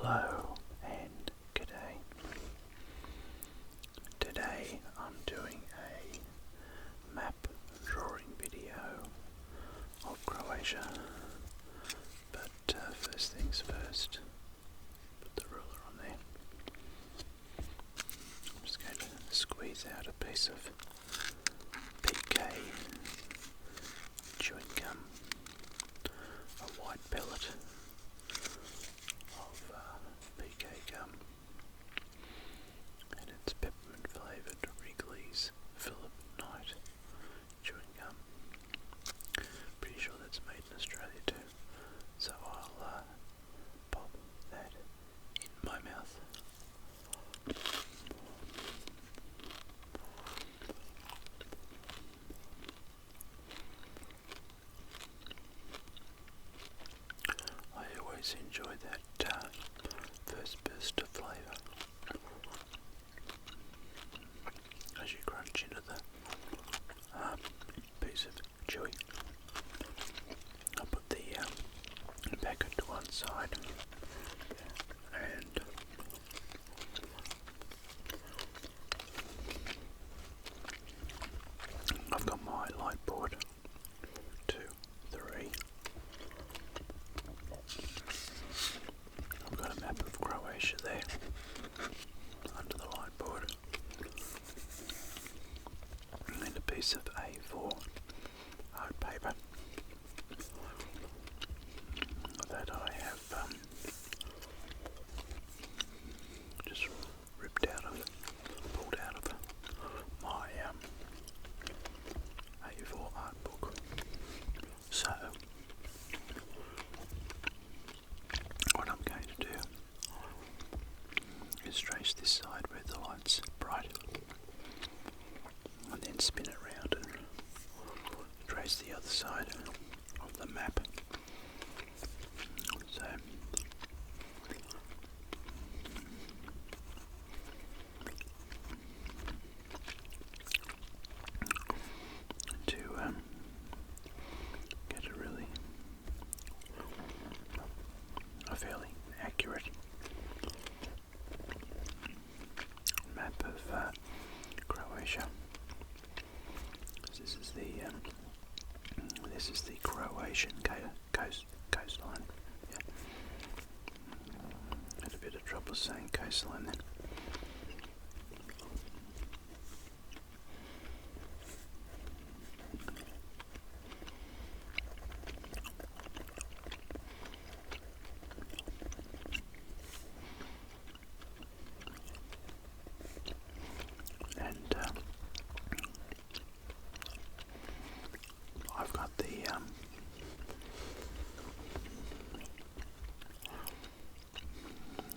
Hello and g'day. Today I'm doing a map drawing video of Croatia, but first things first, put the ruler on there. I'm just going to squeeze out a piece of PK chewing gum, a white pellet of PK gum, and it's peppermint flavoured Wrigley's Philip Knight chewing gum. Pretty sure that's made in Australia too, so I'll pop that in my mouth. I always enjoy that first burst of flavour as you crunch into the piece of chewy. I'll put the packet to one side, and I've got my light board, 2, 3. I've got a map of Croatia there under the light board, and a piece of A4 art paper that I have just pulled out of my A4 art book. So what I'm going to do is trace this side where the light's bright, and then spin it round and trace the other side of the map. So to get a fairly accurate map of Croatia. This is the Croatian coastline. Yeah. Had a bit of trouble saying coastline then. And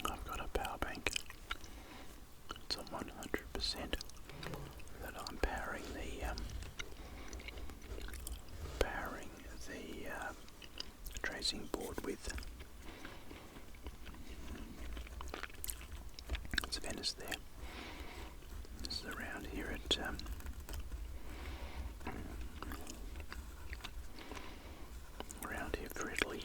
I've got a power bank. It's on 100% that I'm powering the tracing board with. It's Venice there. This is around here at around here for Italy.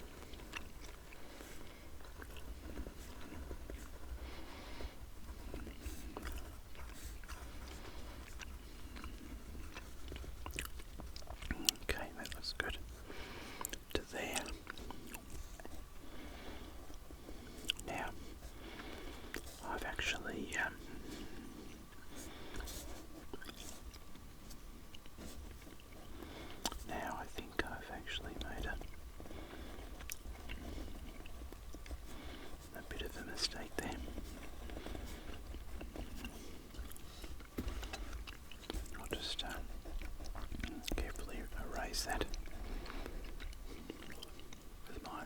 Okay, that looks good. To there. Now, I've actually I think I've actually made a bit of a mistake there. I'll just carefully erase that with my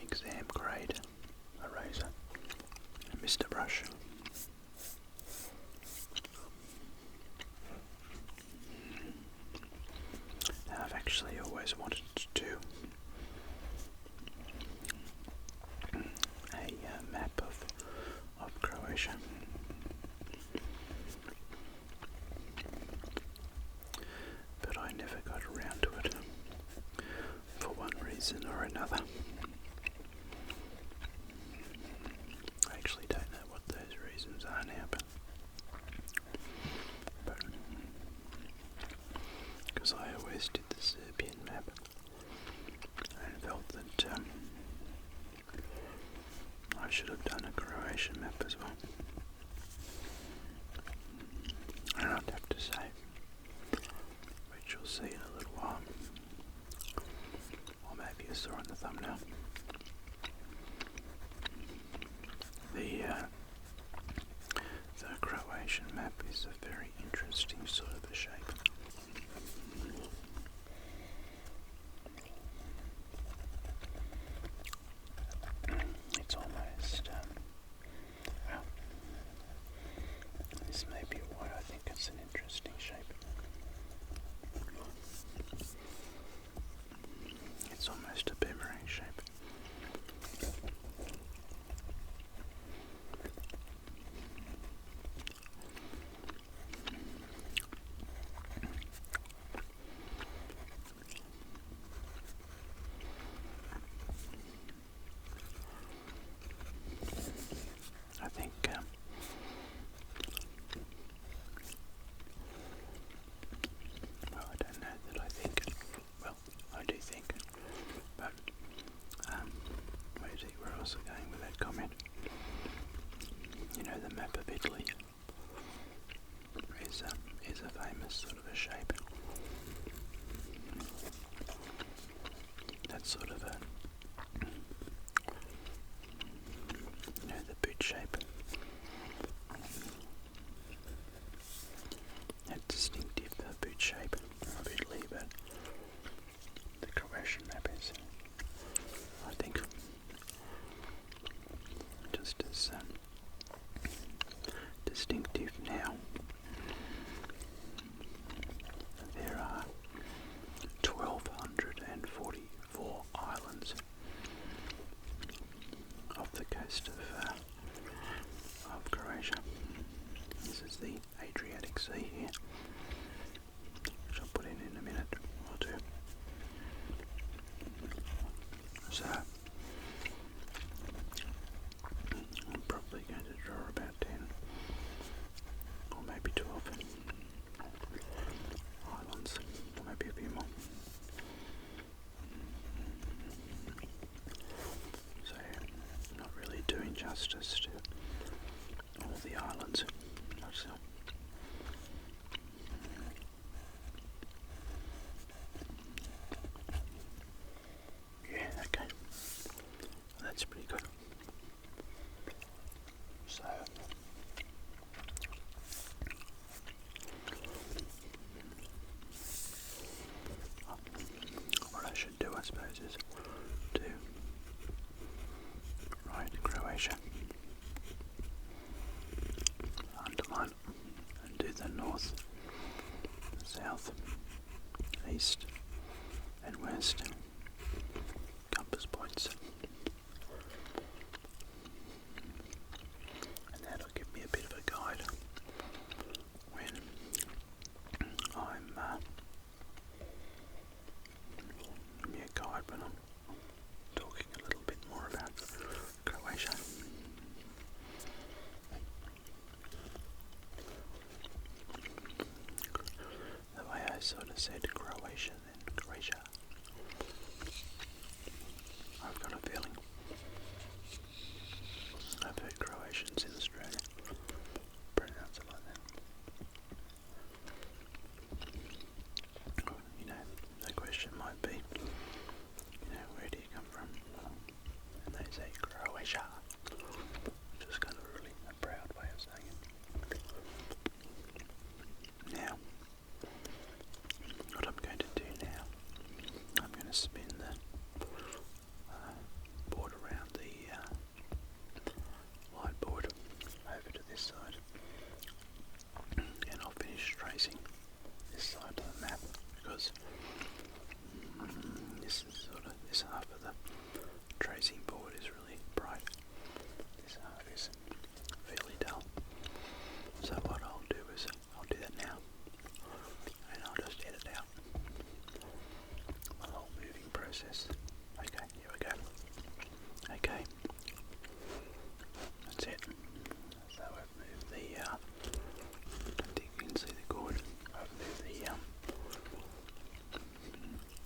exam grade eraser, Mr. Brush. Now, I've actually always wanted to do a map of Croatia, but I never got around to it for one reason or another. should have done a Croatian map as well. I don't have to say, which you'll see in a little while. Or maybe you saw in the thumbnail. The Croatian map is a very interesting sort of a shape. It's almost, well, this may be why I think it's an interesting shape. It's almost a boomerang shape. I think well, I don't know that I think, well, I do think, but where else am I going with that comment? You know, the map of Italy is a famous sort of a shape. That's sort of a, you know, the boot shape. That distinctive boot shape of Italy, but the Croatian map is, I think, just as distinctive now. There are 1,244 islands off the coast of Croatia. This is the Adriatic Sea here, which I'll put in a minute or two. So I'm probably going to draw about 10 or maybe 12 islands, or maybe a few more. So not really doing justice to all the islands. So yeah, okay. That's pretty good. So what I should do, I suppose, is to write Croatia, underline, and do the north, south, east, and west compass points. And that'll give me a bit of a guide when I'm talking a little bit more about Croatia. The way I sort of said Croatia, then Croatia, I've got a feeling I've heard Croatians in Australia pronounce it like that. You know, the question might be, you know, where do you come from? And they say Croatia, which is kind of really a proud way of saying it. Now, what I'm going to do now, I'm going to spin the board around the whiteboard over to this side, and I'll finish tracing this side of the map, because this half of the tracing board is really bright. This half is fairly dull. So what I'll do is I'll do that now, and I'll just edit out the whole moving process. Okay, here we go. Okay, that's it. So I've moved the I don't think you can see the cord. I've moved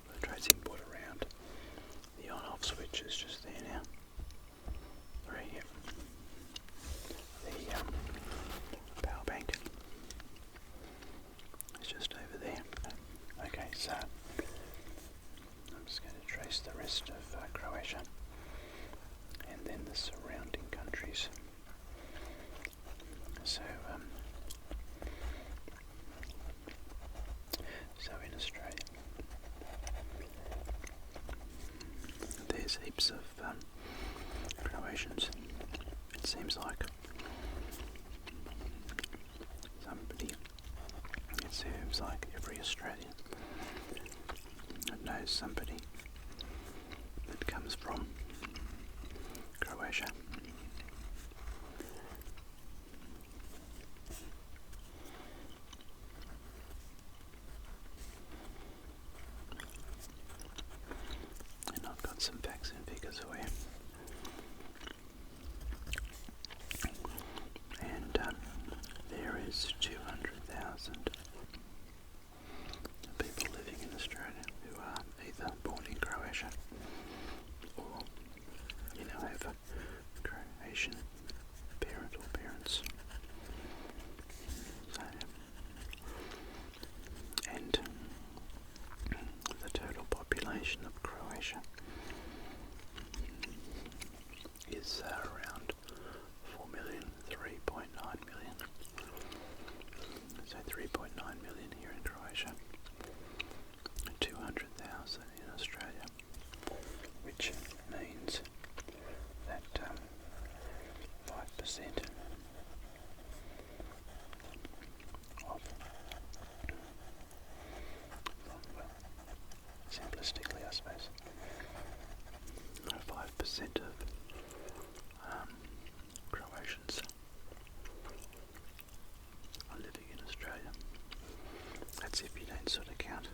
the tracing board around. The on-off switch is just there now. Right here. Croatians. It seems like every Australian knows somebody that comes from Croatia. And I've got some facts and figures for you. And there is 200,000 people living in Australia who are either born in Croatia or, have a Croatian parent or parents. So, and the total population of Croatia is around 4 million, 3.9 million. So 3.9 million here in Croatia, 200,000 in Australia, which means that 5% of, simplistically I suppose, 5% of Croatians are living in Australia. That's if you don't sort of count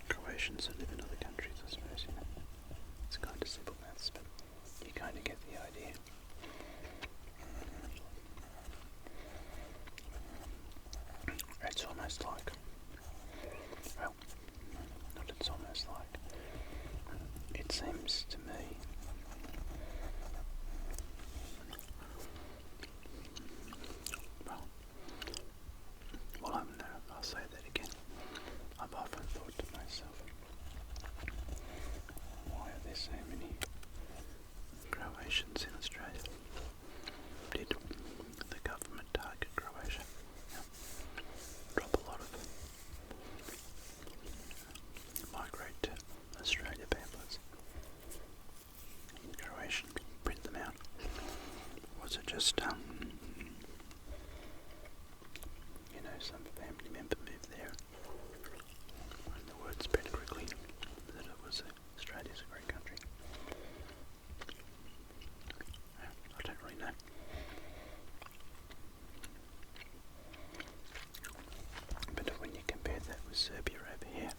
Croatians who live in other countries, I suppose, It's kind of simple maths, but you kind of get the idea. It's almost like, well, not it's almost like, it seems to me I'll say that again. I've often thought to myself, why are there so many Croatians in Australia? Did the government target Croatia? Drop a lot of migrate to Australia pamphlets in Croatian, print them out? Was it just some family member moved there and the word spread quickly that it was Australia's a great country? I don't really know. But when you compare that with Serbia over here,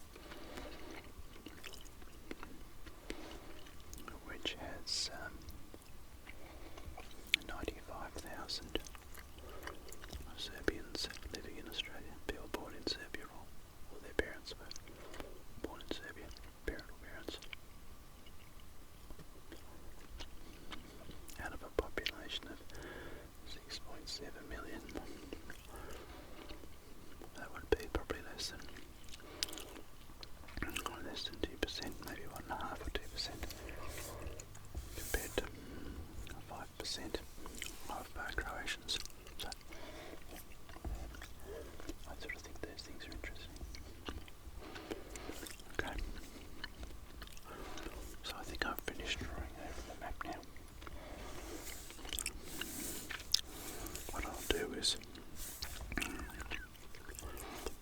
which has 95,000 Serbians living in Australia, people born in Serbia or their parents were born in Serbia, parent or parents, out of a population of 6.7 million, that would be probably less than 2%, maybe 1.5 or 2%, compared to 5% of Croatians. So I sort of think those things are interesting. Okay. So I think I've finished drawing over the map now. What I'll do is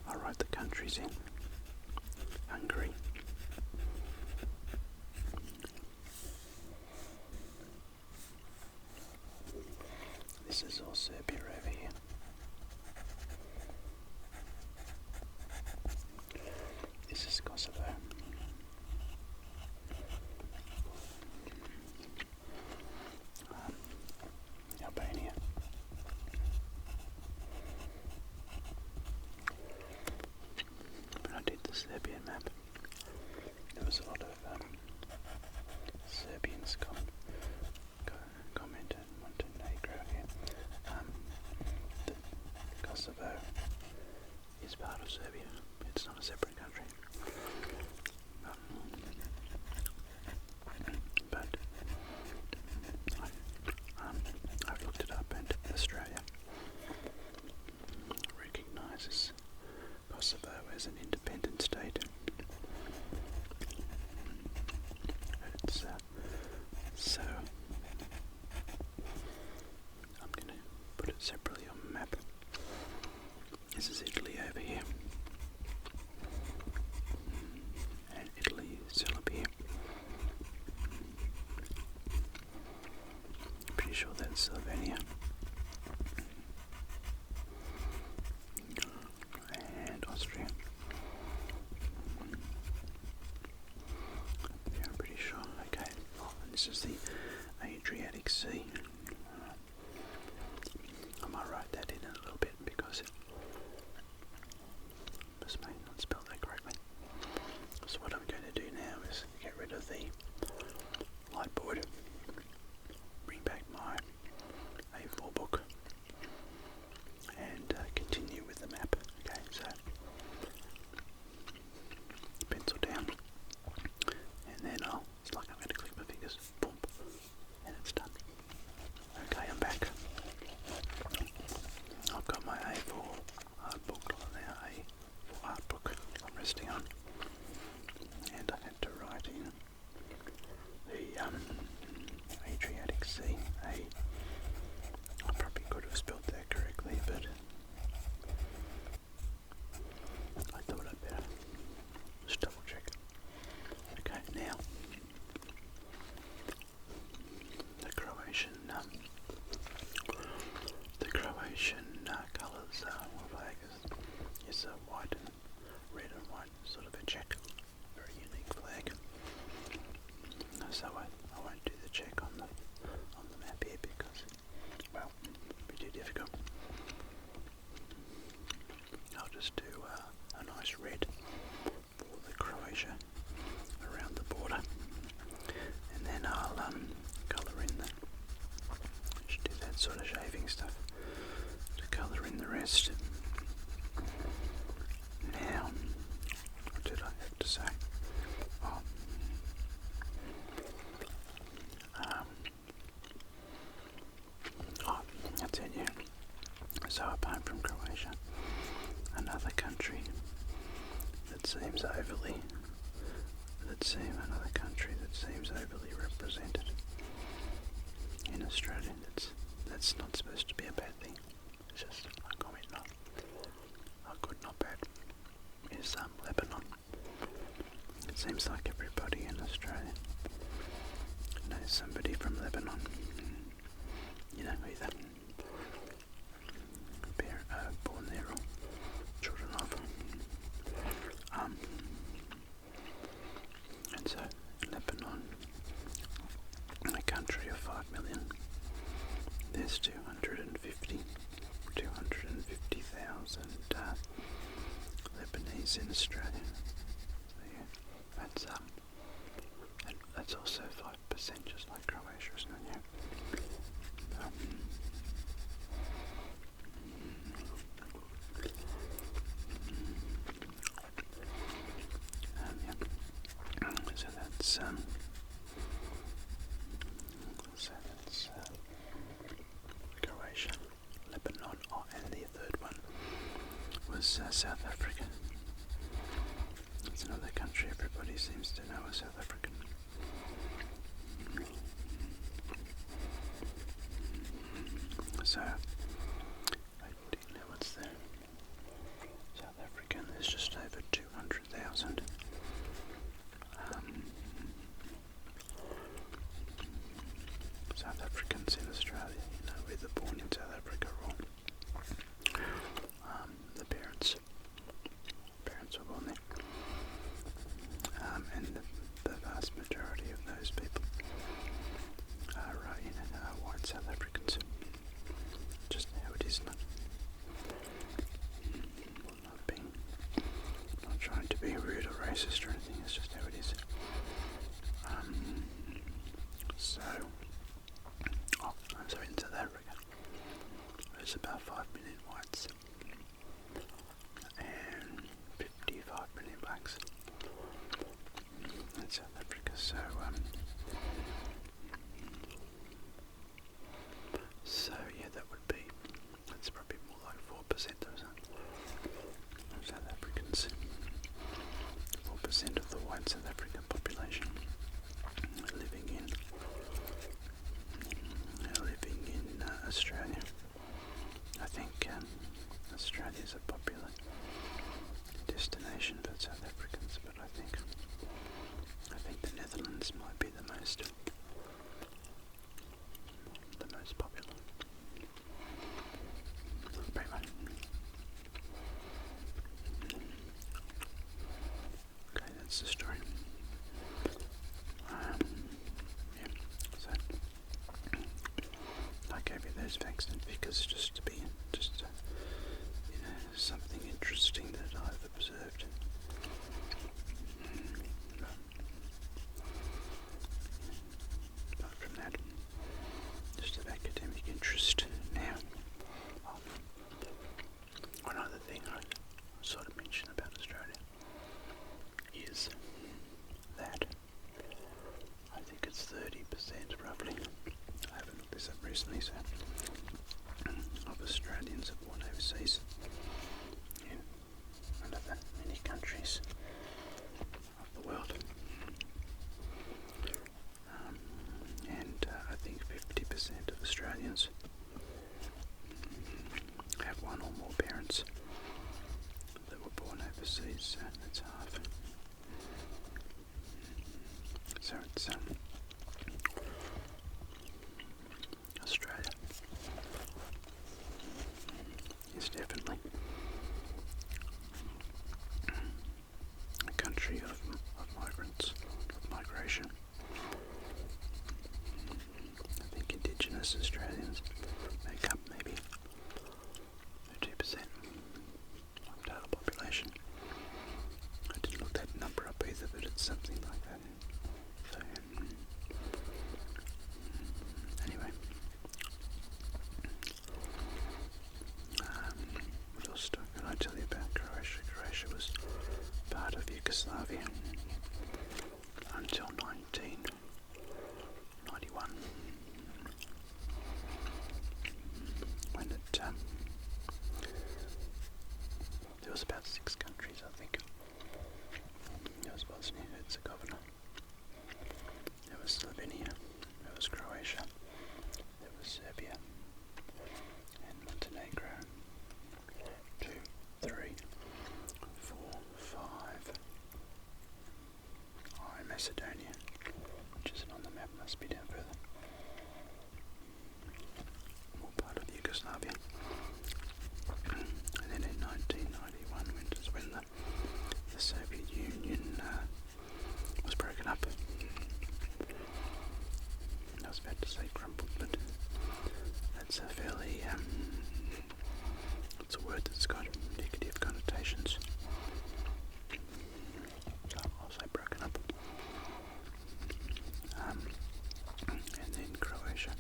I'll write the countries in. Hungary. This is all Serbia over here. This is Kosovo. Albania. When I did the Serbian map, there was a lot of Serbians comment on Montenegro here. Kosovo is part of Serbia. It's not a separate country. But I've looked it up, and Australia recognises Kosovo as an independent state. sure that's Slovenia. And Austria. Yeah, I'm pretty sure. Okay, and this is the Adriatic Sea. I might write that in a little bit because it just may not spell that correctly. So what I'm going to do now is get rid of the whiteboard, bring back my A4 book, and continue with the map. Okay, so pencil down, and then it's like I'm going to click my fingers, boom, and it's done. Okay, I'm back. I've got my A4 art book now, A4 art book I'm resting on, and I had to write in the Adriatic Sea. I probably could have spelled that correctly, but I thought I'd better just double check. Okay, now the Croatian colours flag is white and red and white, sort of a check, very unique flag. So I won't do the check on the map here because, well, it'd be too difficult. I'll just do a nice red for the Croatia around the border, and then I'll colour in should do that sort of shaving stuff to colour in the rest. Now, what did I have to say? That's it, yeah. So apart from Croatia, another country that seems overly represented in Australia. That's not supposed to be a bad thing. It's just a comment, not good, not bad. Is Lebanon. It seems like everybody in Australia knows somebody from Lebanon. You know, either born there or children of. And so Lebanon, a country of 5 million, there's 250,000 Lebanese in Australia. So yeah, that's also 5%, just like Croatia, isn't it? Yeah. So that's Croatia, Lebanon, and the third one was South Africa. It's another country everybody seems to know as South African. So, what's there? South African, there's just over 200,000. South Africans in Australia, either born in South Africa or the parents were born there. And the vast majority of those people are white South Africans. Just how it is, not trying to be rude or racist or anything, it's just how it is. In South Africa, there's about 5 million whites and 55 million blacks in South Africa. So yeah, that's probably more like 4% of South Africans. 4% of the white South African population living in Australia. I think Australia is a popular destination for South Africans, but I think the Netherlands might be use facts and figures just to be something interesting that I've observed. Apart from that, just of academic interest. Now, one other thing I sort of mentioned about Australia is that I think it's 30% roughly. I haven't looked this up recently, so of Australians are born overseas in one of the many countries of the world. And I think 50% of Australians have one or more parents that were born overseas, so that's half. So it's Australia is definitely a country of migrants, of migration. I think Indigenous Australians make up maybe 2% of total population. I didn't look that number up either, but it's something like that. So, anyway, what else can I tell you about Croatia? Croatia was part of Yugoslavia until 1991, when there was about 6 countries, I think. There was Bosnia and Herzegovina, there was Slovenia, there was Croatia, there was Serbia, and Montenegro. 2, 3, 4, 5. Macedonia, which isn't on the map, must be down further. All part of Yugoslavia. And then in 1991, when the Soviet Union was broken up. I was about to say crumbled, but that's a fairly it's a word that's got negative connotations. So I'll say broken up. And then Croatia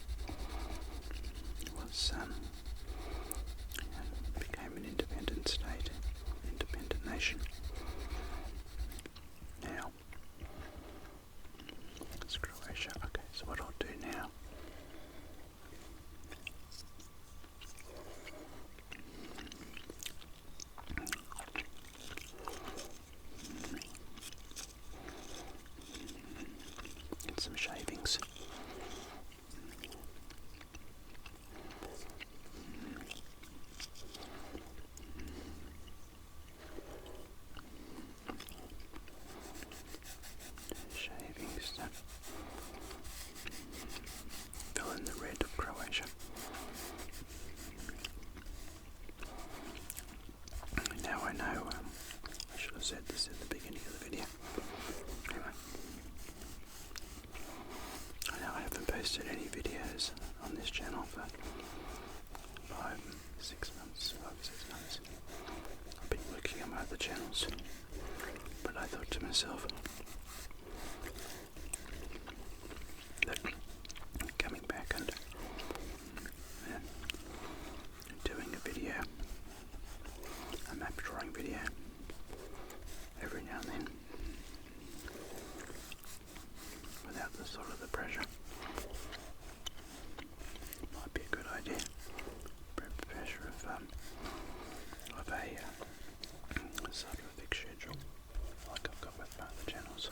was became an independent state, independent nation. Now, it's Croatia. Okay, so what I'll do now get some shavings. Fill in the red of Croatia. Now I know, I should have said this at the beginning of the video. Anyway, I know I haven't posted any videos on this channel for 5, 6 months. I've been working on my other channels, but I thought to myself that coming back and doing a video, a map drawing video, every now and then, without the sort of the pressure, might be a good idea. Pressure of a sort of a fixed schedule, like I've got with my other channels.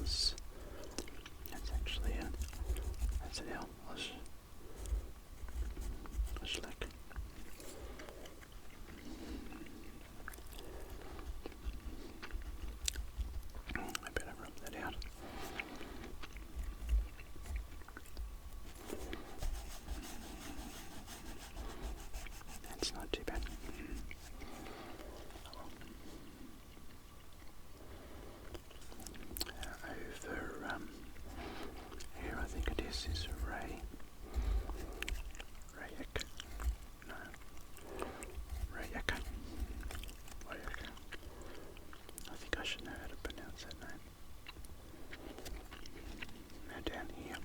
That's actually that's an L. Like I better rub that out. That's not too bad. Over here, I think it is Rayak. No. Rayak. I think I should know how to pronounce that name. Now down here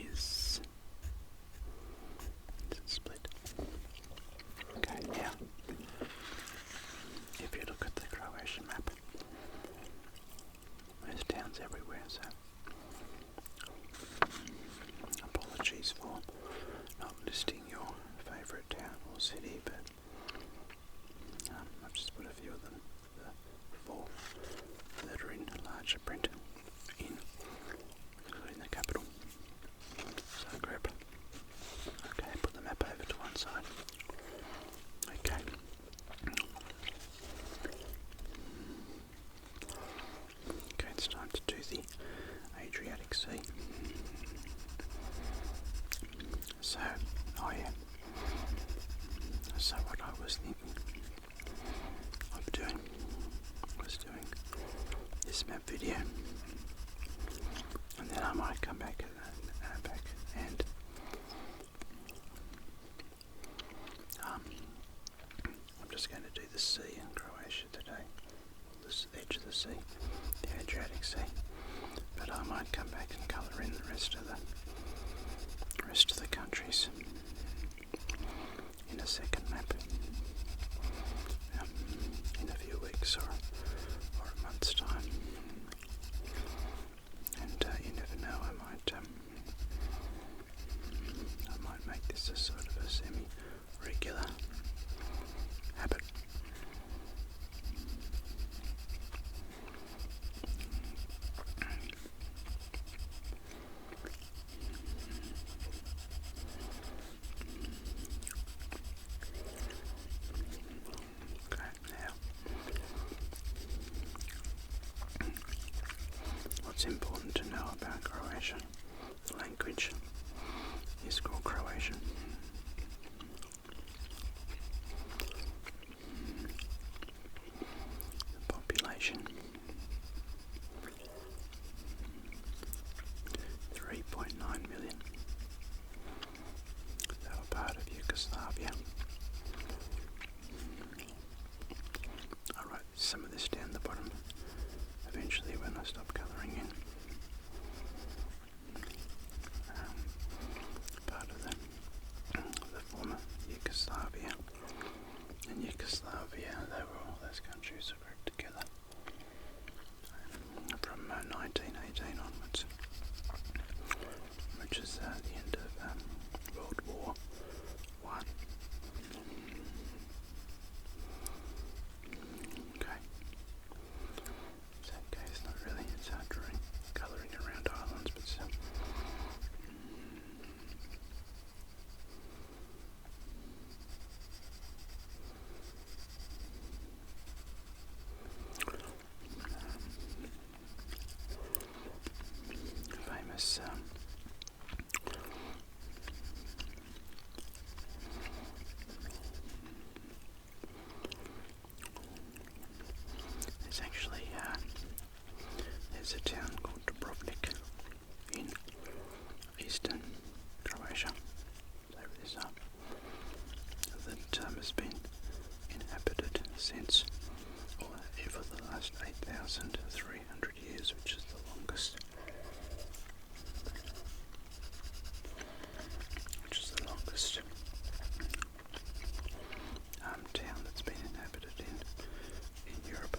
is it split? Okay, now if you look at the Croatian map, there's towns everywhere, so apologies for not listing your favourite town or city, but I've just put a few of them, the 4 that are in larger print, including the capital. Zagreb. Okay, put the map over to one side. Okay. Okay, it's time to do the Adriatic Sea. So, so what I was thinking of doing was doing this map video, and then I might come back and I'm just going to do the sea in Croatia today, this edge of the sea, the Adriatic Sea, but I might come back and colour in the rest of the countries in a second map in a few weeks or a month's time, and you never know, I might make this a sort of a semi-regular habit. What's important to know about Croatian? The language is called Croatian. The population 3.9 million. They were part of Yugoslavia. I'll write some of this down the bottom eventually when I stop colouring in. Part of the former Yugoslavia. In Yugoslavia, all those countries were grouped together from 1918 onwards, which is the end of World War One. Okay. It's okay, it's not really, it's hard drawing, colouring around islands, but still. Famous there's actually there's a town called Dubrovnik in eastern Croatia, over this that has been inhabited since, or for the last 8,300 years, which is the longest. Town that's been inhabited in Europe.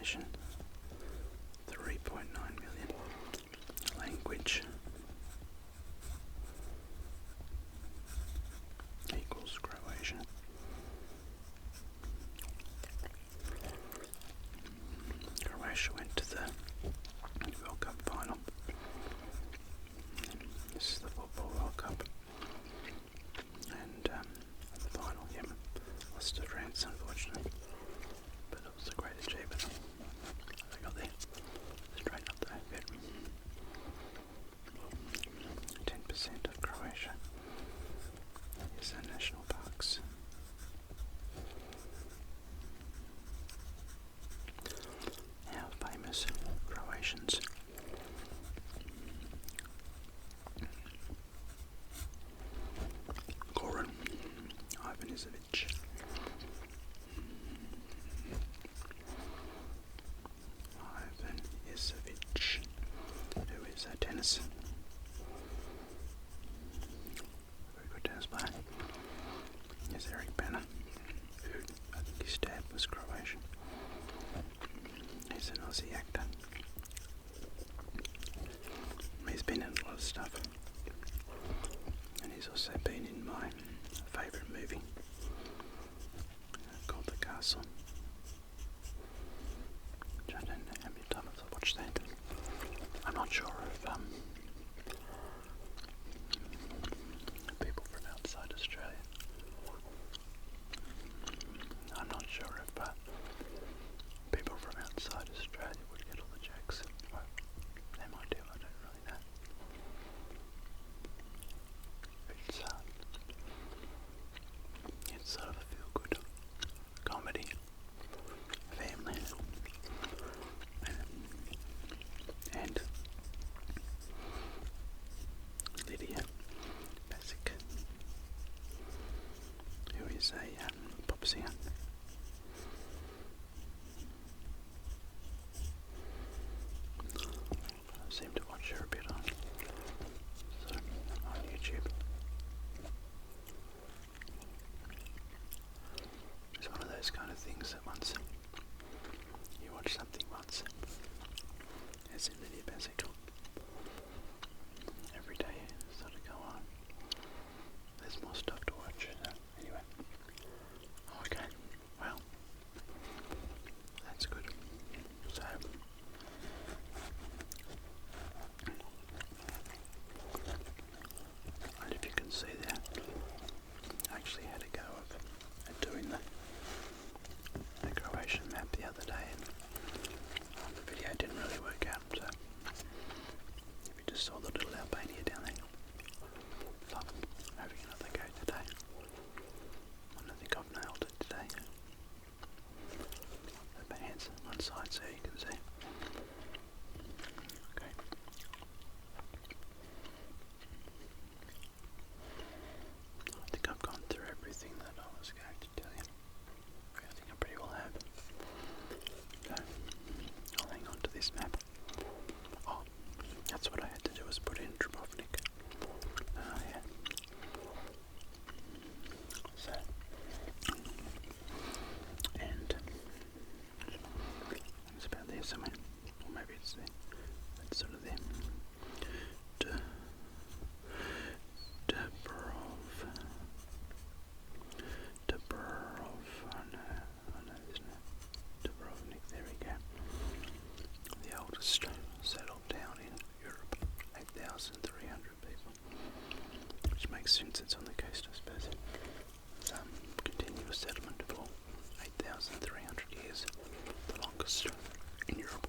Population 3.9 million. Language equals Croatian. Croatia went to the World Cup final. This is the Football World Cup. And the final, lost to France unfortunately. But it was a great achievement. They got there. Straight up there. 10% of Croatia is the national parks. How famous Croatians? Goran Ivanisevic. Who is a tennis? Very good tennis player. Here's Eric Banner, who I think his dad was Croatian. He's an Aussie actor. He's been in a lot of stuff. And he's also been in my favourite movie called The Castle. Which I don't know how many times I've watched that. I'm not sure if people from outside Australia. I'm not sure if people from outside Australia would get all the jokes. Well, they might do, I don't really know. It's sort of a feel-good comedy, family, and Lydia Basic, who is a pop singer. I seem to watch her a bit on YouTube. It's one of those kind of things that once you watch something once, as in Lydia Basic, every day sort of go on. There's more stuff to watch. Anyway. Okay. Well, that's good. So, and if you can see there, I actually had a go at doing the Croatian map the other day, and the video didn't really work out. So, if you just saw the little Albania down there, so I'm having another go today. I don't think I've nailed it today. Put my hands on one side so you can see. Okay. I think I've gone through everything that I was going to tell you. I think I pretty well have. So, I'll hang on to this map. Oh, that's what I had to do, was put in Dubrovnik. Oh yeah. So, and it's about there somewhere, or maybe it's there. It's sort of there. Dubrovnik, there we go. The oldest settled town in Europe, 8,300 people. Which makes sense, it's on the coast, I suppose. Continuous settlement for 8,300 years, the longest in Europe.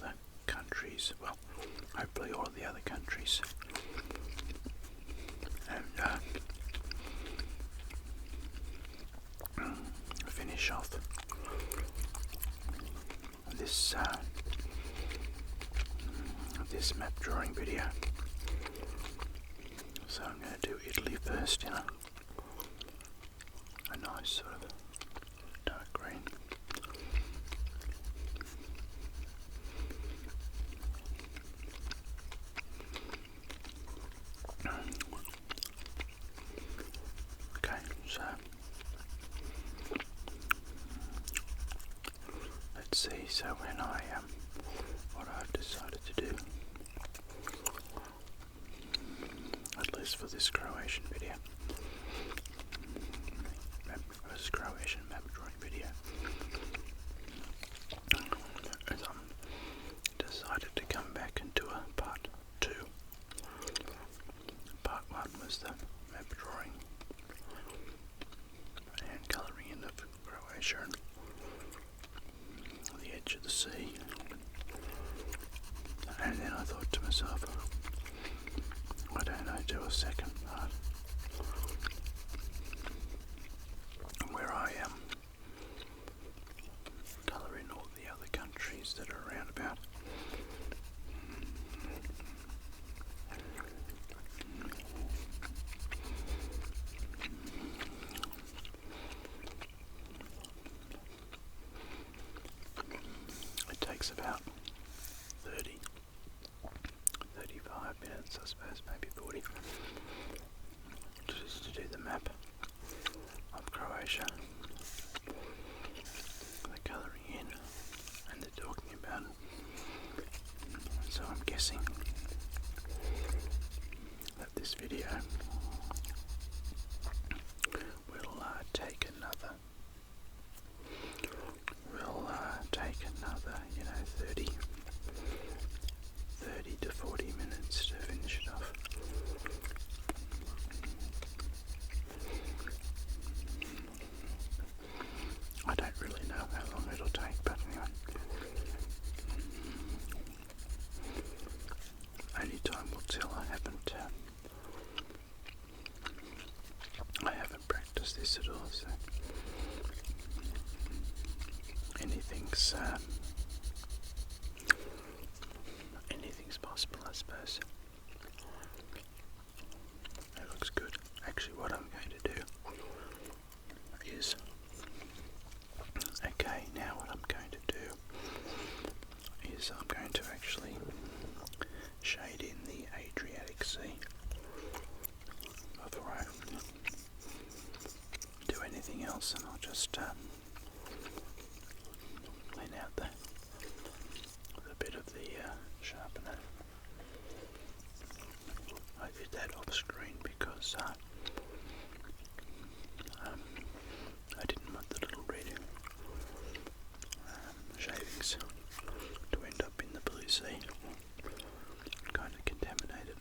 other countries, well, hopefully all the other countries, and finish off this map drawing video. So I'm going to do Italy first in a nice sort of dark green. Okay, so let's see. So when what I've decided to do, at least for this Croatian video, this Croatian map drawing video, is decided to come back and do a part 2. Part 1 was the map drawing and colouring in of Croatia and the edge of the sea. And then I thought to myself, why don't I do a second part where I am colouring all the other countries that are around about. It takes about 35 minutes, I suppose, maybe 40, just to do the map of Croatia, the colouring in and the talking about it. So I'm guessing that this video will take another, 30 to 40 minutes to finish it off. I don't really know how long it'll take, but anyway. Only time will tell. I haven't practiced this at all, so anything's possible, I suppose. That looks good. Actually, what I'm going to do is, okay, now what I'm going to do is I'm going to actually shade in the Adriatic Sea before I do anything else, and I'll just clean out the bit of the sharpener. I did that off screen because I didn't want the little red shavings to end up in the blue sea, kind of contaminated.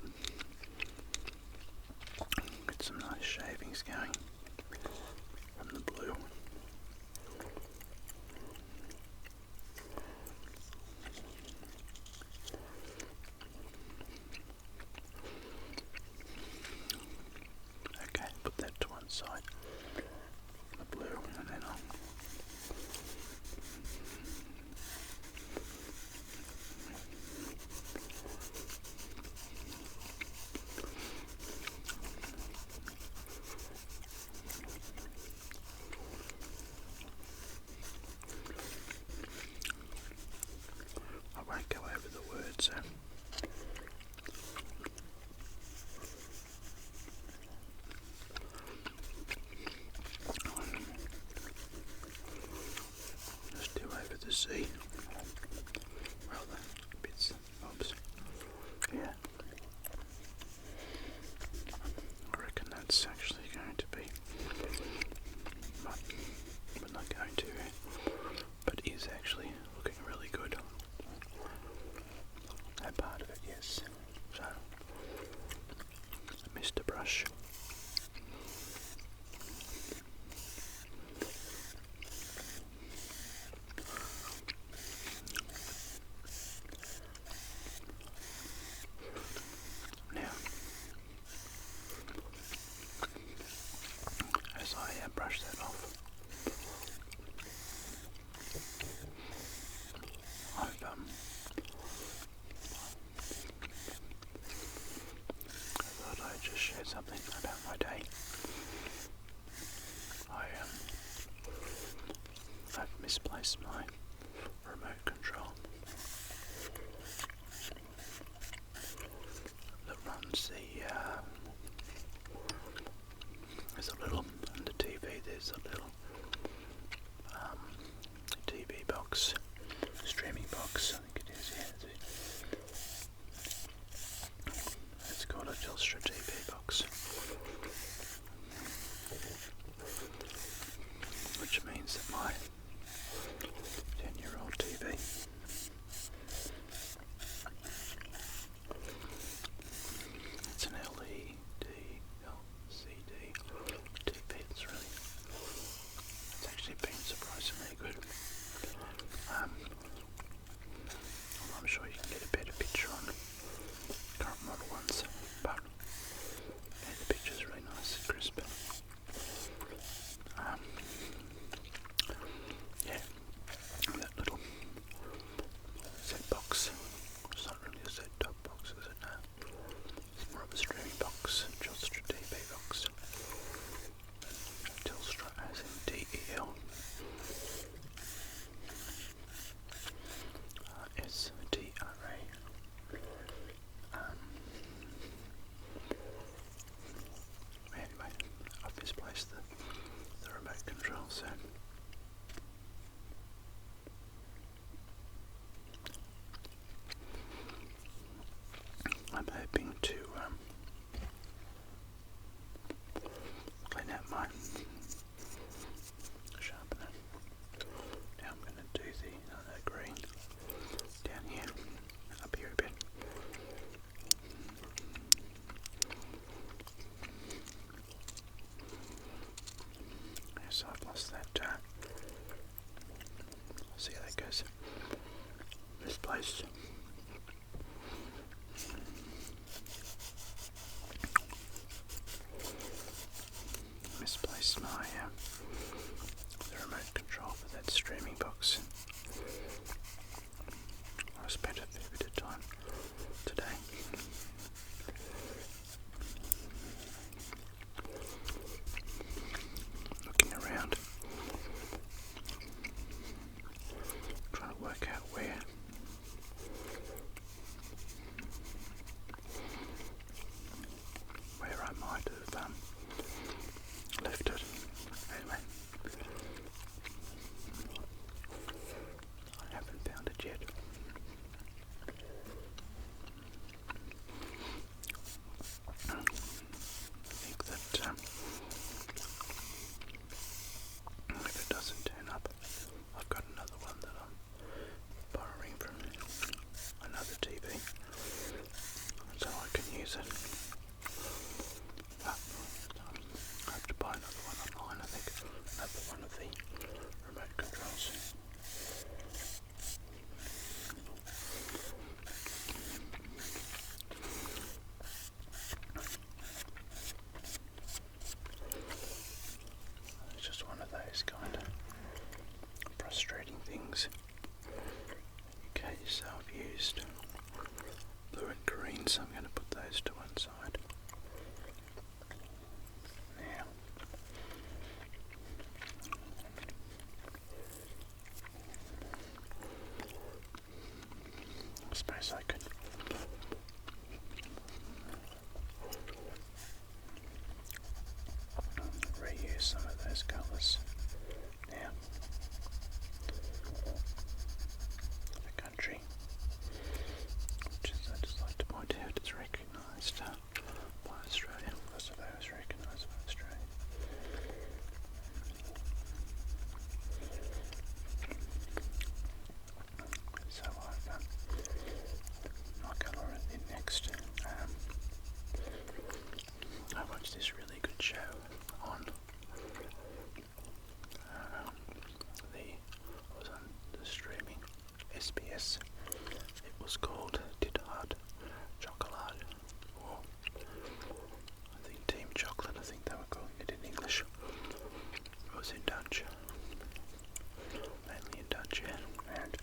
Get some nice shavings going from the blue. Okay, put that to one side, the blue, and then I'll I thought I'd just share something about my day. I've misplaced my remote control that runs there's a little, on the TV there's a little TV box, streaming box, I think it is, yeah. It's called a Telstra TV box, which means that my 10-year-old TV it's an LCD TV. It's actually been surprisingly good. I'm sure you can get a better picture on current model ones, but yeah, the picture's really nice and crisp. Yeah, that little set box. It's not really a set top box, is it? No. It's more of a streaming box, Telstra TV box. Telstra as in DEL. STRA. Anyway, I've misplaced the remote control, so I'm hoping to clean out my sharpener. Now I'm going to do the green down here, up here a bit. So I've lost that. See how that goes. Misplaced. Misplaced my the remote control for that streaming box. I spent a fair bit of time today looking around, trying to work out where I might have left it. Anyway, I haven't found it yet. I think that if it doesn't turn up, I've got another one that I'm borrowing from another TV, so I can use it. But I have to buy another one online, I think. Another one of the remote controls. It's just one of those kind of frustrating things. Okay, so I've used blue and green, so I'm going to put those to one side. Now, I suppose I could reuse some of those colours. Now, the country, which is, I just like to point out, it's recognised by Australia. First of all, it's recognised by Australia. So I've my colour in next. I watched this really good show on the streaming SBS. It was called Dit Hard Chocolate, or I think Team Chocolate, I think they were calling it in English. It was in Dutch, mainly in Dutch, yeah. And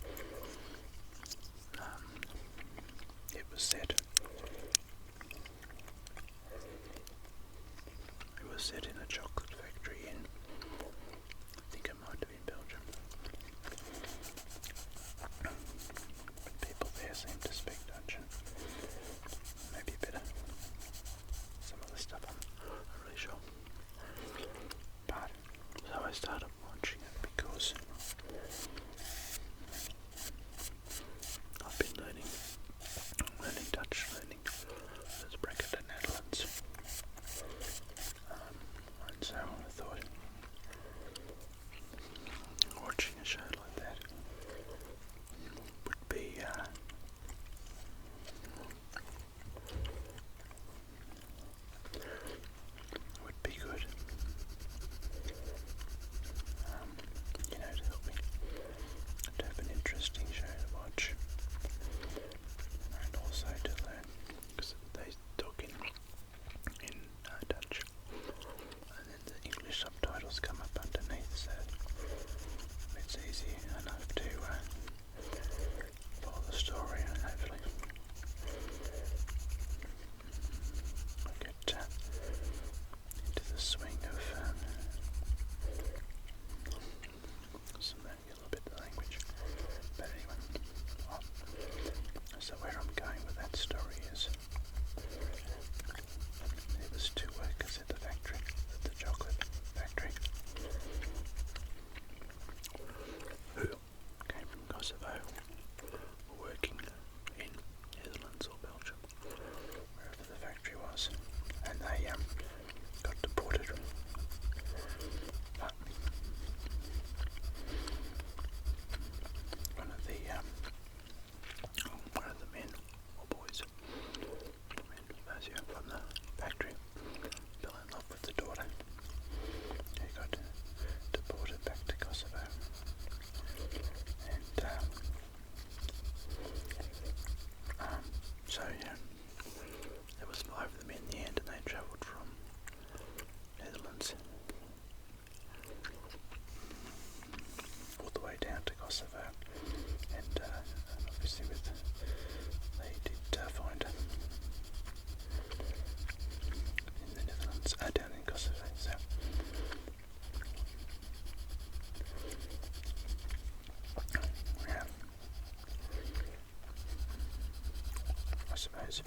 knows.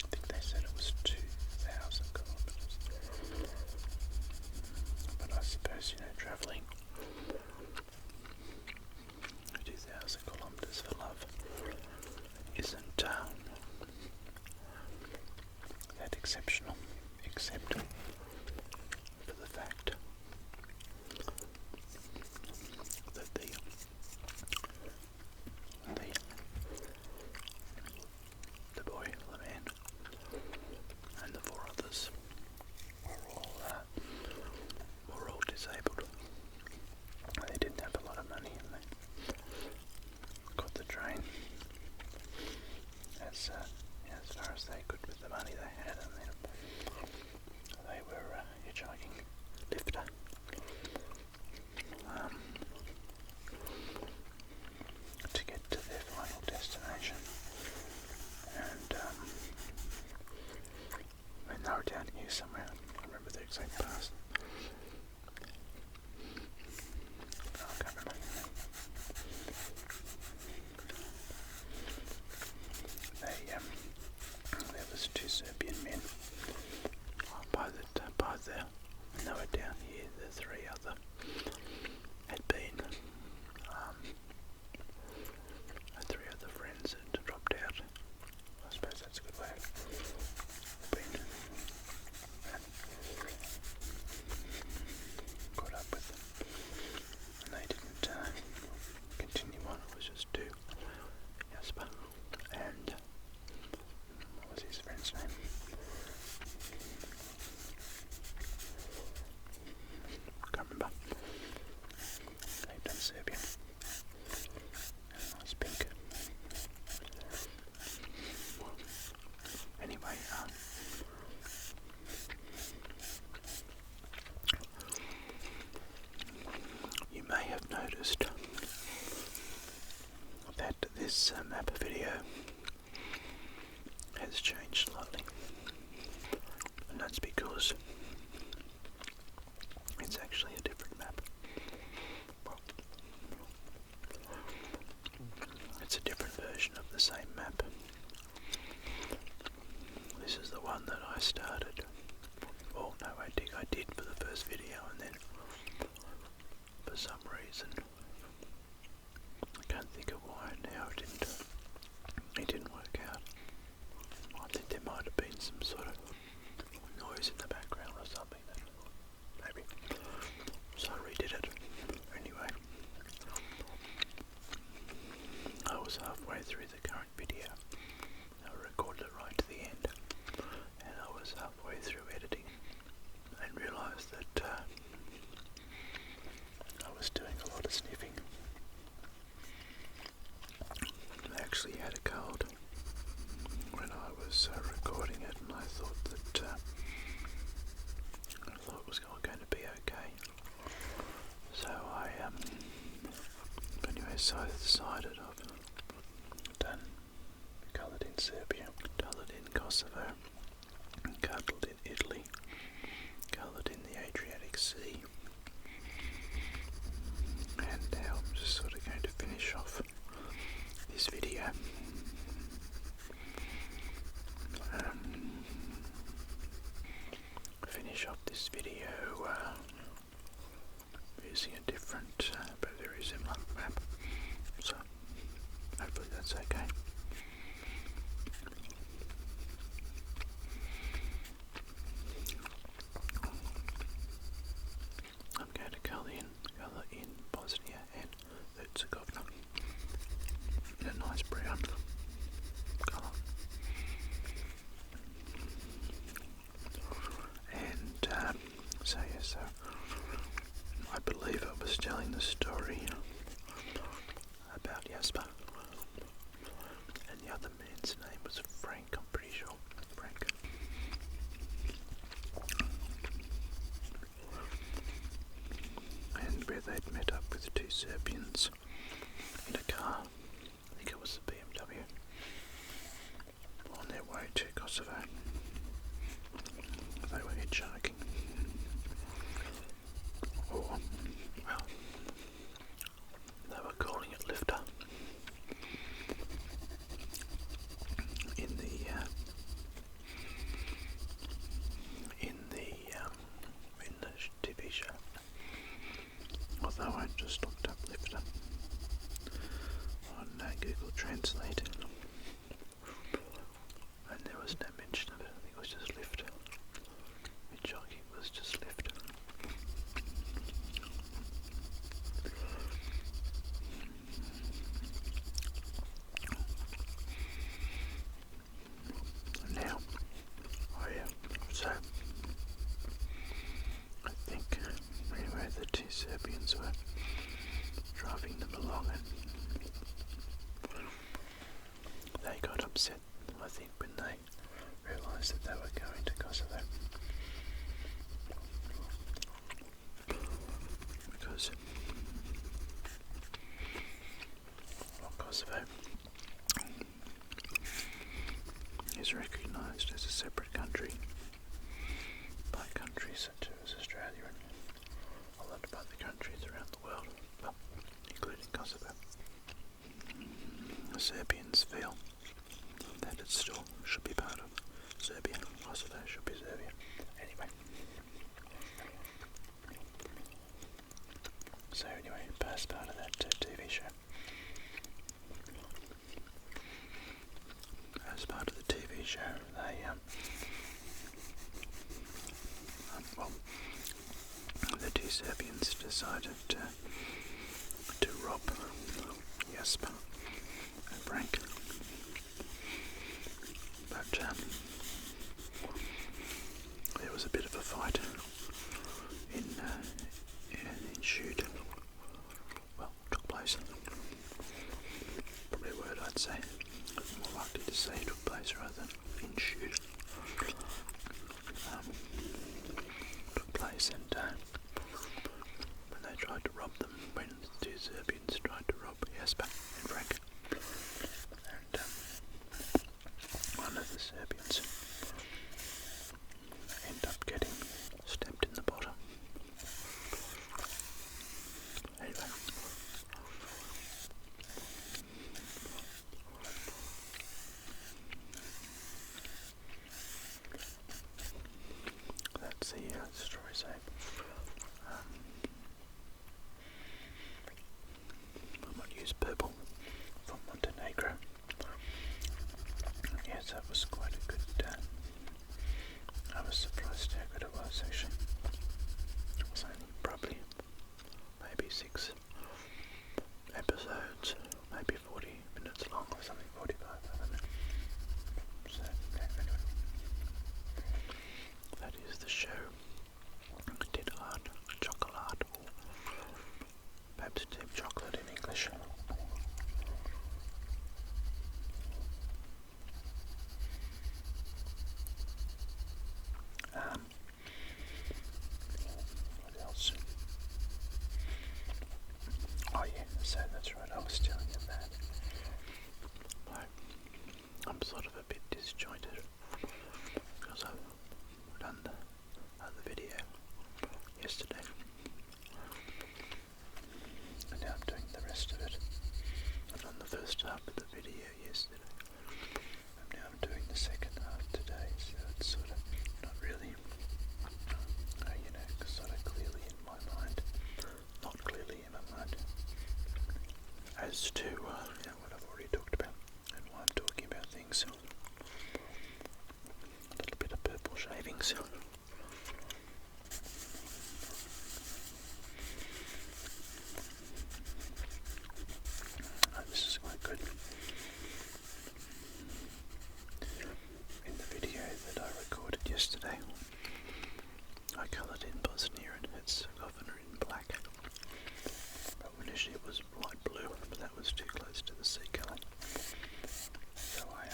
I think they said it was 2,000 kilometres. But I suppose, travelling 2,000 kilometres for love isn't that exceptional, except for the fact that the boy, the man, and the 4 others were all disabled. They didn't have a lot of money, and they got the train as far as they could with the money they had, and then they were hitchhiking lifter to get to their final destination. And when they were down here somewhere, I remember the exact pass. I can't remember. There was 2 Serbian men by there, and they were down here. The 3 other had been, 3 other friends had dropped out. I suppose that's a good way of being caught up with them, and they didn't continue on. It was just 2, Jasper and what was his friend's name? Can't remember. They've done Serbian. Nice pink. Anyway, you may have noticed that this map video has changed slightly, and that's because it's actually a different map. Well, it's a different version of the same map. This is the one that I started. Oh no, I did for the first video, and then for some reason I can't think of why now it didn't work out. I think there might have been some sort of noise in the background or something, maybe. So I redid it. Anyway, I was halfway through the current video. I recorded it right to the end, and I was halfway through editing and realised that I was doing a lot of sniffing. I actually had a cold when I was recording it, and I thought that it was going to be okay. So I decided I've done coloured in Serbia, coloured in Kosovo, coloured in Italy, coloured in the Adriatic Sea, and now I'm just sort of going to finish off this video. Using a different but very similar map, so hopefully that's okay. I'm going to colour in Bosnia and Herzegovina in a nice brown colour. And so I believe I was telling the story about Jasper, and the other man's name was Frank, I'm pretty sure. Frank. And where they'd met up with 2 Serbians in a car. I think it was a BMW. Kosovo is recognised as a separate country by countries such as Australia and a lot of other countries around the world, well, including Kosovo. The Serbians feel that it still should be part of Serbia. Kosovo should be Serbia. Anyway. So anyway, as part of that TV show. As part of the TV show, they well, the two Serbians decided to rob Jasper and Frank, but there was a bit of a fight ensued. Well, took place. Probably a word I'd say. More likely to say took place rather than ensued. Took place, and when they tried to rob them, when the two Serbians tried to rob Jasper and Frank, and one of the Serbians ended up getting stabbed in the bottom. Anyway. That's the story same. I might use purple from Montenegro. Yes, that was quite a good. I was surprised how good it was actually. It was only probably maybe 6 episodes, maybe 40 minutes long or something, 45, I don't know. So, anyway. That is the show. Did art, chocolate, or perhaps Team Chocolate in English. What else? Oh yeah, so that's right, I was telling you that. I'm sort of a bit disjointed because I've done the other video yesterday, and now I'm doing the rest of it. I've done the first half of the video yesterday, and now I'm doing the second half today, so it's sort of not really, sort of clearly in my mind, not clearly in my mind, as to what I've already talked about, and why I'm talking about things. A little bit of purple shavings. This is quite good. In the video that I recorded yesterday, I coloured in Bosnia and Herzegovina in black. But initially it was light blue, but that was too close to the sea colour. So I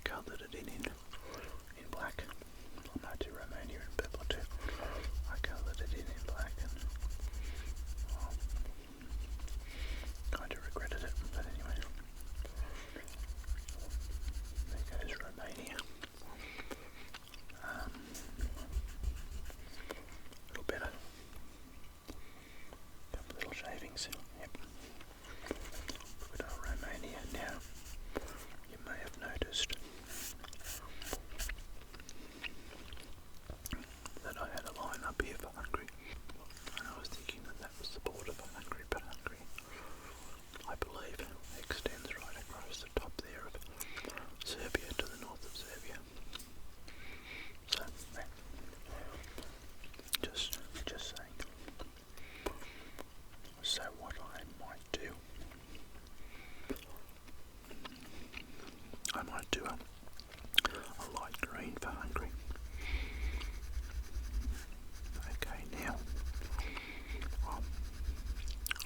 coloured it in black. I might do Romania in purple too. I coloured it in black, and kind of regretted it, but anyway. There goes Romania. A little better. Couple little shavings. Yep. Good old Romania. Now, you may have noticed that I had a line up here for Hungary, and I was thinking that was the border for Hungary, but Hungary, I believe, extends right across the top there of Serbia to the north of Serbia. So, just saying. So what I might do, I might do a light green for Hungary. Okay, now,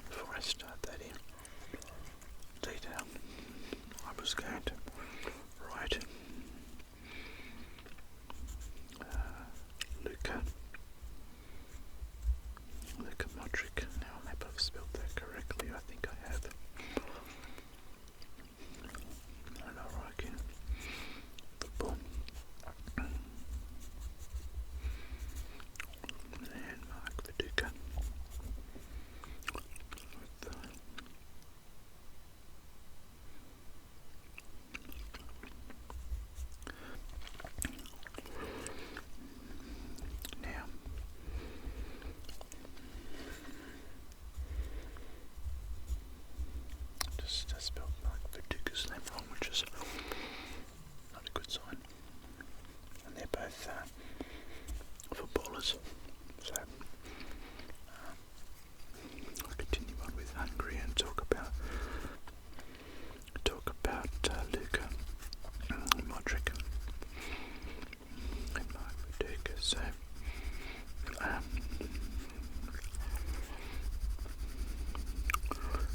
before I start that in detail, I was going to write Luka Modric. Now I hope I've spelled you. I think I have. I know right in football. And Mark Viduka. Now, just spelled Mark Viduka's name wrong, which is not a good sign. And they're both footballers. So I'll continue on with Hungary and talk about Luka Modric and Mark Viduka. So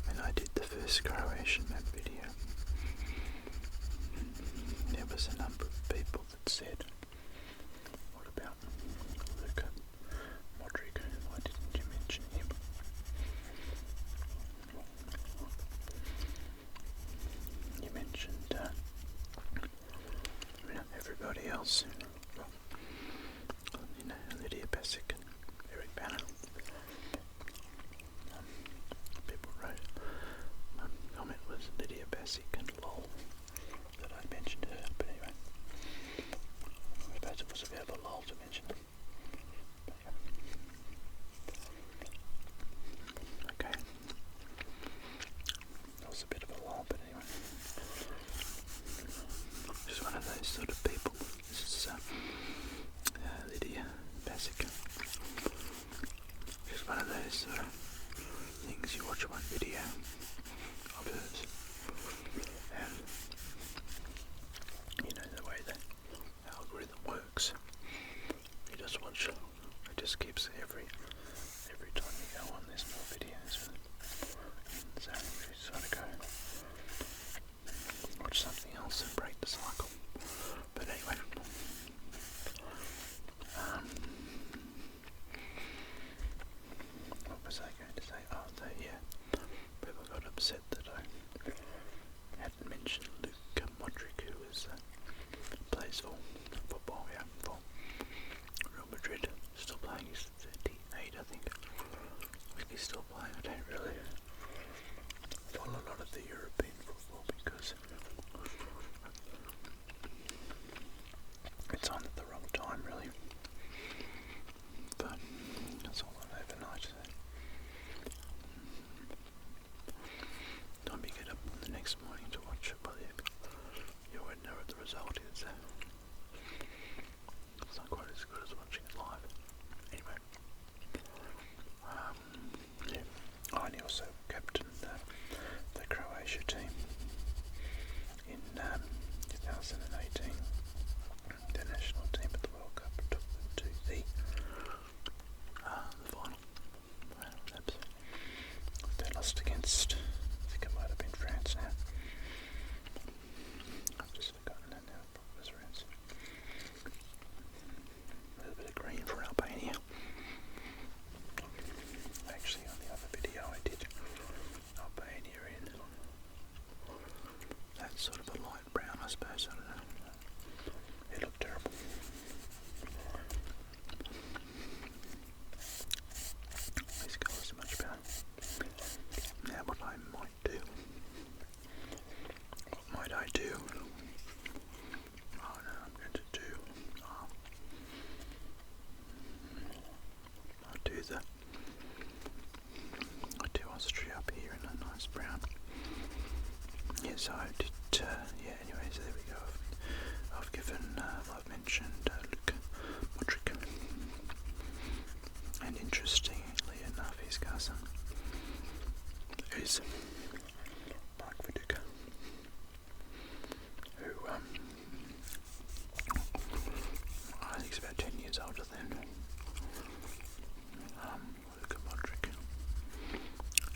when I did the first Croatian map video, there was a number of people that said, what about Luka Modric? Why didn't you mention him? You mentioned everybody else. Lydia Basic and Eric Banner. People wrote, my comment was Lydia Basic and lol that I mentioned her, but anyway, I suppose it was a bit of a lol to mention them. Okay, that was a bit of a lol, but anyway, just one of those sort of people. This is Lydia Basic. Just one of those sort of things you watch one video of hers, and you know the way the algorithm works. You just watch, it just keeps every time you go on, there's more videos. And so you just want to go watch something else and break the cycle. But anyway, what was I going to say? Oh, yeah, people got upset that I hadn't mentioned Luka Modric, who plays for football, for Real Madrid. Still playing, he's 38, I think. He's still playing. I don't really follow a lot of the European football because it's on at the wrong time, really. But that's all on overnight. Time you get up the next morning to watch it, but you won't know what the result is. It's not quite as good as watching it live. Anyway, I also captained the Croatia team in 2018, the national team at the World Cup, and took them to the final. They lost against, I think it might have been France now. I've just forgotten that now. It was France. A little bit of green for Albania. Actually, on the other video I did Albania in that sort of a light brown, I suppose. I don't know. It looked terrible. These colours are much better. Now what I might do. What might I do? Oh no, I'm going to do. I'll do Austria up here in a nice brown. Yeah, so I did. Yeah. Anyway, so there we go. I've mentioned Luka Modric, and interestingly enough, his cousin is Mark Viduka, who I think is about 10 years older than Luka Modric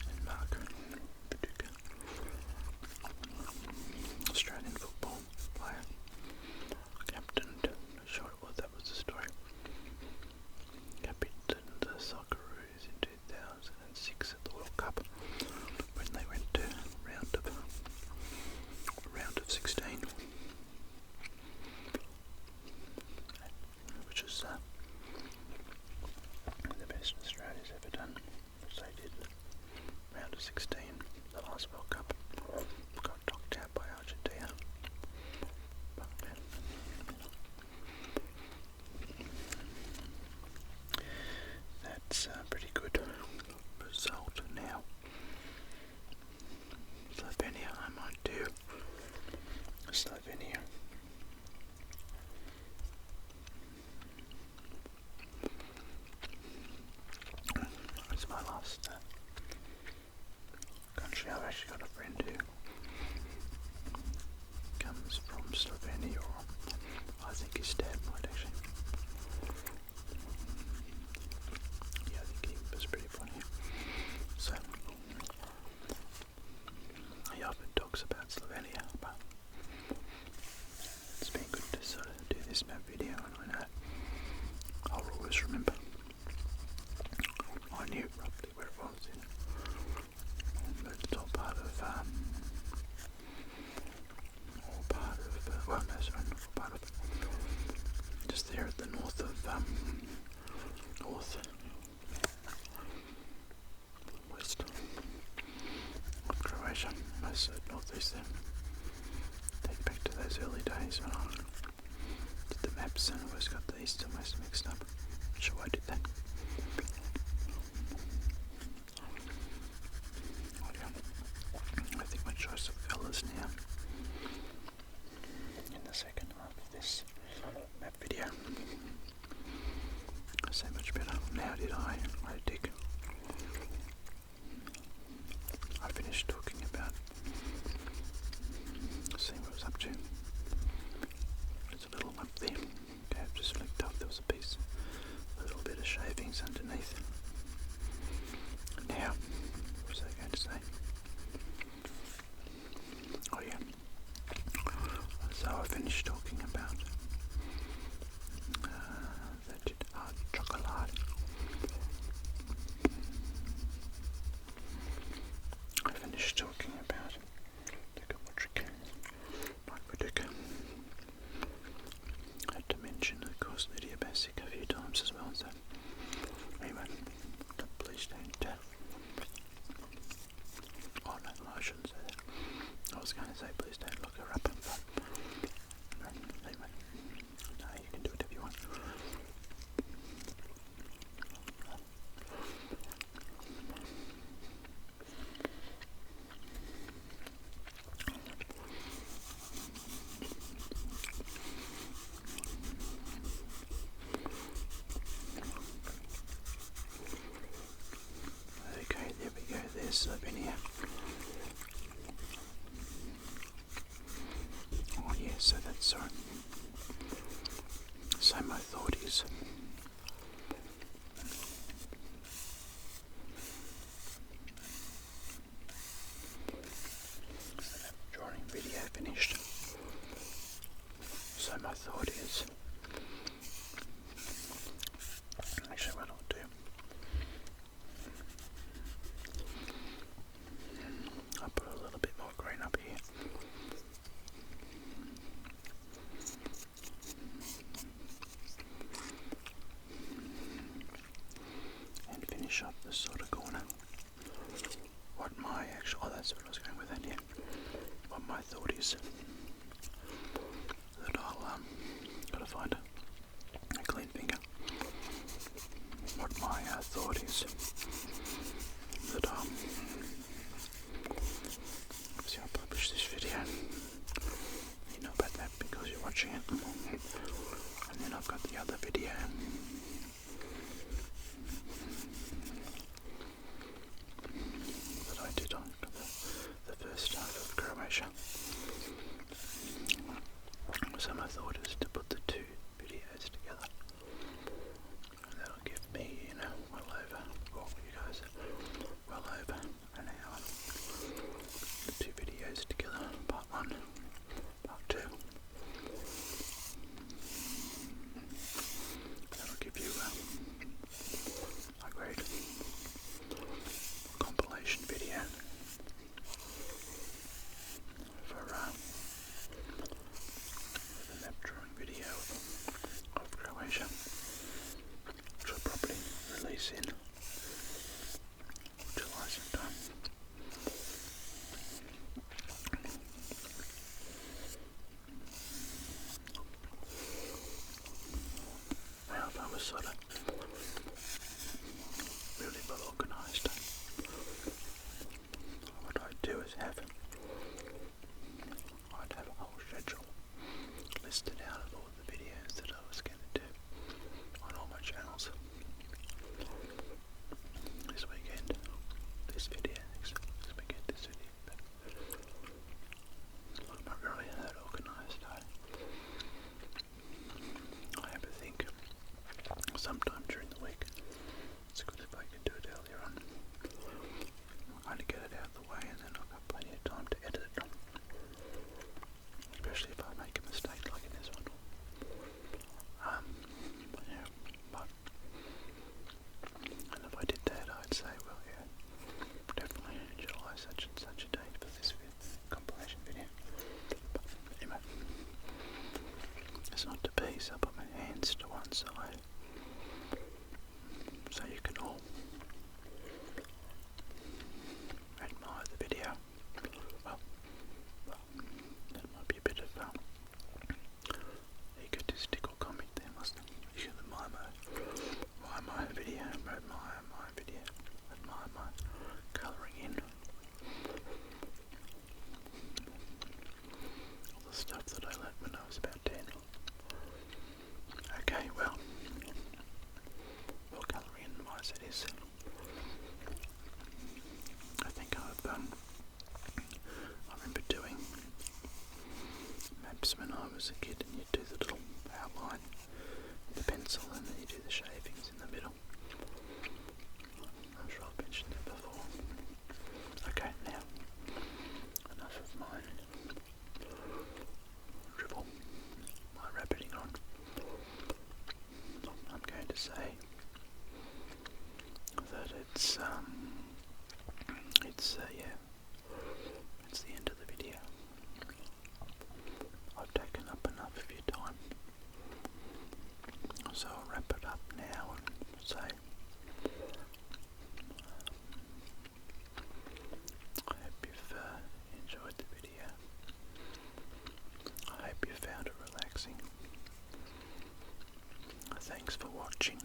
and Mark Viduka. Australian. actually got a friend who comes from Slovenia, or I think his dad might actually. Yeah, I think he was pretty funny. So, he often talks about Slovenia, but it's been good to sort of do this map video, and I know I'll always remember. I knew roughly where it was in, but it's all part of, well, no, sorry, not all part of, just there at the north of, west of Croatia, most northeast there. Take back to those early days when I did the maps and always got the east and west mixed up. Not sure why I did that. I think my choice of colours now in the second half of this map video. So much better. Now did I dig. I finished talking about seeing what I was up to. There's a little lump there. Okay, I've just flicked off. There was a piece, a little bit of shavings underneath. Now, what was I going to say? Oh yeah. So I finished talking about the chocolate. I finished talking about I had to mention, of course, Lydia Basic a few times as well, so anyway, please don't, oh no, I shouldn't say that. I was going to say please don't look her up, but anyway, no, you can do it if you want. Okay, there we go, there's Slovenia. Oh yeah, so that's right. So my thought is, drawing video finished. So my thought is, actually what I'll do, I'll put a little bit more green up here. And finish up this sort of corner. What my actual, oh that's what I was going with that, yeah. What my thought is, that I'll, gotta find a clean finger. What my thought is, that see, I'll publish this video, you know about that because you're watching it, and then I've got the other video that I did on the first half of Croatia. So my thought is to put the two videos together, and that'll give me, well over, well, you yeah, it's the end of the video. I've taken up enough of your time, so I'll wrap it up now and say I hope you've enjoyed the video. I hope you found it relaxing. Thanks for watching.